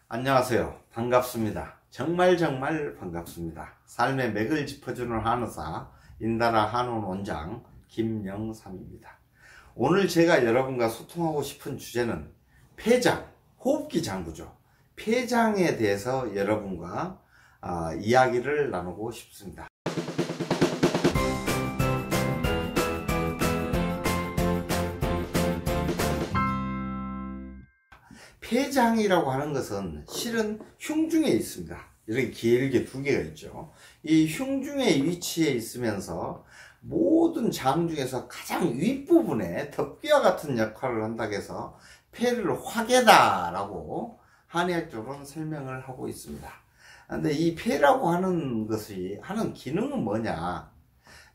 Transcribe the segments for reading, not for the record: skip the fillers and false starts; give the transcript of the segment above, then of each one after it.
안녕하세요. 반갑습니다. 정말 반갑습니다. 삶의 맥을 짚어주는 한의사 인다라 한의원 원장 김영삼입니다. 오늘 제가 여러분과 소통하고 싶은 주제는 폐장, 호흡기 장구죠. 폐장에 대해서 여러분과 이야기를 나누고 싶습니다. 폐장이라고 하는 것은 실은 흉중에 있습니다. 이렇게 길게 두 개가 있죠. 이 흉중의 위치에 있으면서 모든 장 중에서 가장 윗부분에 덮개와 같은 역할을 한다고 해서 폐를 화계다라고 한의학적으로는 설명을 하고 있습니다. 근데 이 폐라고 하는 것이 하는 기능은 뭐냐?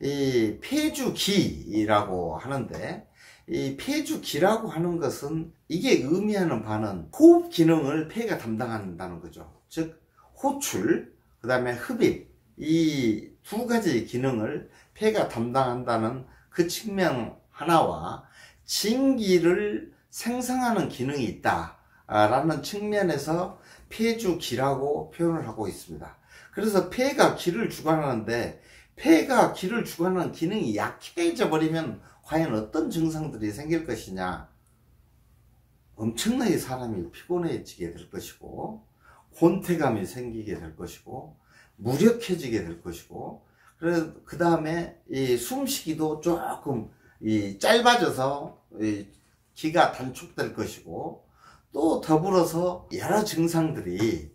이 폐주기라고 하는데, 이 폐주기라고 하는 것은 이게 의미하는 바는 호흡 기능을 폐가 담당한다는 거죠. 즉 호출, 그 다음에 흡입, 이 두 가지 기능을 폐가 담당한다는 그 측면 하나와 진기를 생성하는 기능이 있다 라는 측면에서 폐주기라고 표현을 하고 있습니다. 그래서 폐가 기를 주관하는데, 폐가 기를 주관하는 기능이 약해져 버리면 과연 어떤 증상들이 생길 것이냐? 엄청나게 사람이 피곤해지게 될 것이고, 곤태감이 생기게 될 것이고, 무력해지게 될 것이고, 그래서 그 다음에 이 숨쉬기도 조금 짧아져서 기가 단축될 것이고, 또 더불어서 여러 증상들이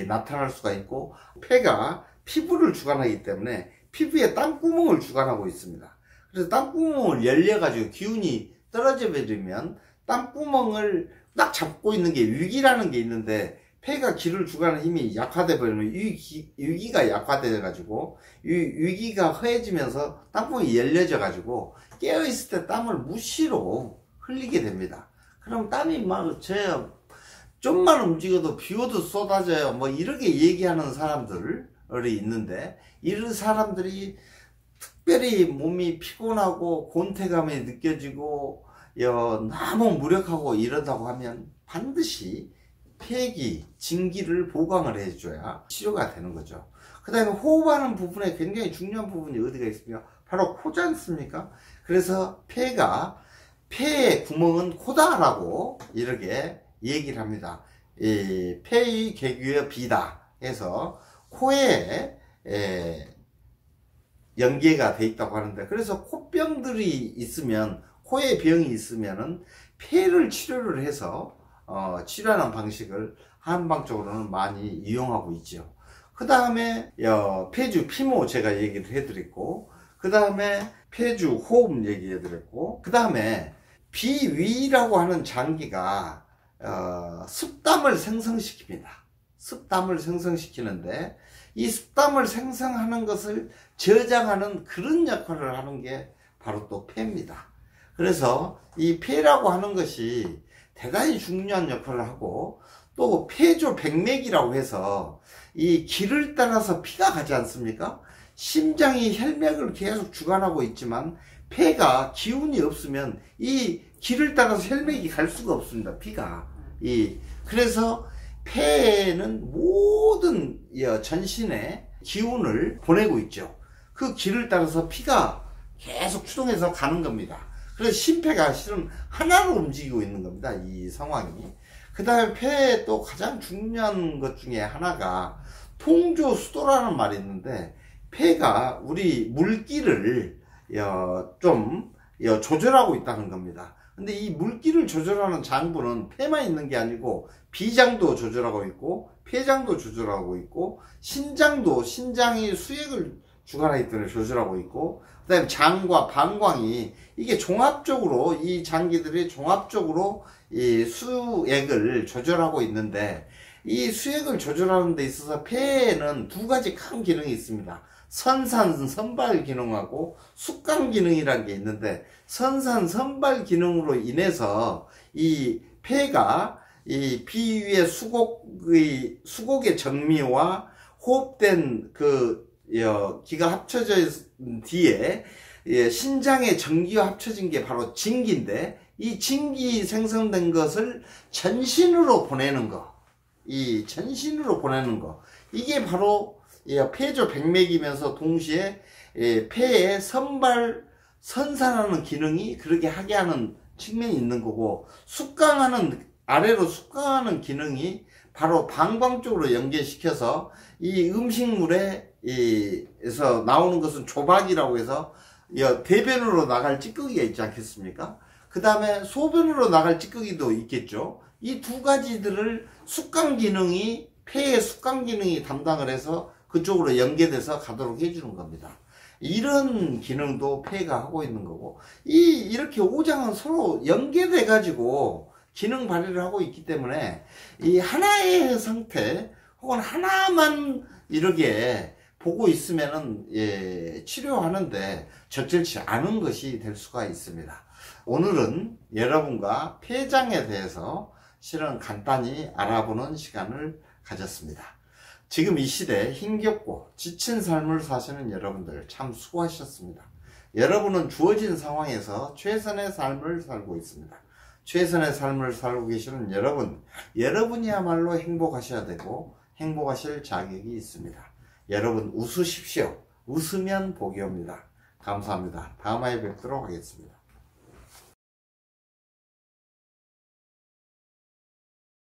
나타날 수가 있고, 폐가 피부를 주관하기 때문에 피부에 땀구멍을 주관하고 있습니다. 그래서 땀구멍을 열려가지고 기운이 떨어져 버리면 땀구멍을 딱 잡고 있는 게 위기라는 게 있는데, 폐가 기를 주관하는 힘이 약화돼 버리면 위기가 약화돼 가지고 위기가 허해지면서 땀구멍이 열려져 가지고 깨어있을 때 땀을 무시로 흘리게 됩니다. 그럼 땀이 막 좀만 움직여도 비오도 쏟아져요, 뭐 이렇게 얘기하는 사람들이 있는데, 이런 사람들이 특별히 몸이 피곤하고 곤태감이 느껴지고 너무 무력하고 이러다고 하면 반드시 폐기, 진기를 보강을 해줘야 치료가 되는 거죠. 그 다음에 호흡하는 부분에 굉장히 중요한 부분이 어디가 있습니까? 바로 코지 않습니까? 그래서 폐의 구멍은 코다라고 이렇게 얘기를 합니다. 폐의 개규의 비다 해서 코에 연계가 돼 있다고 하는데, 그래서 코병들이 있으면, 코에 병이 있으면은 폐를 치료를 해서 치료하는 방식을 한방적으로는 많이 이용하고 있죠. 그 다음에 폐주 피모 제가 얘기를 해드렸고, 그 다음에 폐주 호흡 얘기해드렸고, 그 다음에 비위라고 하는 장기가 습담을 생성시킵니다. 습담을 생성시키는데, 이 습담을 생성하는 것을 저장하는 그런 역할을 하는 게 바로 또 폐입니다. 그래서 이 폐라고 하는 것이 대단히 중요한 역할을 하고, 또 폐조 백맥이라고 해서 이 기를 따라서 피가 가지 않습니까? 심장이 혈맥을 계속 주관하고 있지만 폐가 기운이 없으면 이 기를 따라서 혈맥이 갈 수가 없습니다, 피가. 그래서 폐는 모든 전신에 기운을 보내고 있죠. 그 기를 따라서 피가 계속 추동해서 가는 겁니다. 그래서 심폐가 실은 하나로 움직이고 있는 겁니다, 이 상황이. 그 다음에 폐에 또 가장 중요한 것 중에 하나가 통조수도라는 말이 있는데, 폐가 우리 물기를 좀 조절하고 있다는 겁니다. 근데 이 물기를 조절하는 장부는 폐만 있는 게 아니고 비장도 조절하고 있고 폐장도 조절하고 있고 신장이 수액을 주관하기 때문에 조절하고 있고, 그 다음에 장과 방광이 이게 종합적으로, 이 장기들이 종합적으로 이 수액을 조절하고 있는데, 이 수액을 조절하는 데 있어서 폐에는 두 가지 큰 기능이 있습니다. 선발 기능하고 숙강 기능이라는 게 있는데, 선발 기능으로 인해서 이 폐가 이 비위의 수곡의 정미와 호흡된 기가 합쳐져 뒤에 신장의 전기와 합쳐진 게 바로 진기인데, 이 진기 생성된 것을 전신으로 보내는 거, 이 전신으로 보내는 거, 이게 바로 폐조 백맥이면서 동시에 폐에 선산하는 기능이 그렇게 하게 하는 측면이 있는 거고, 아래로 숙강하는 기능이 바로 방광 쪽으로 연계시켜서 이 음식물에 에서 나오는 것은 조박이라고 해서 대변으로 나갈 찌꺼기가 있지 않겠습니까? 그 다음에 소변으로 나갈 찌꺼기도 있겠죠. 이 두 가지들을 폐의 숙강 기능이 담당을 해서 그쪽으로 연계돼서 가도록 해주는 겁니다. 이런 기능도 폐가 하고 있는 거고, 이렇게 오장은 서로 연계돼 가지고 기능 발휘를 하고 있기 때문에 이 하나의 상태 혹은 하나만 이렇게 보고 있으면은 치료하는데 적절치 않은 것이 될 수가 있습니다. 오늘은 여러분과 폐장에 대해서 실은 간단히 알아보는 시간을 가졌습니다. 지금 이 시대에 힘겹고 지친 삶을 사시는 여러분들 참 수고하셨습니다. 여러분은 주어진 상황에서 최선의 삶을 살고 있습니다. 최선의 삶을 살고 계시는 여러분이야말로 행복하셔야 되고 행복하실 자격이 있습니다. 여러분 웃으십시오. 웃으면 복이 옵니다. 감사합니다. 다음 화에 뵙도록 하겠습니다.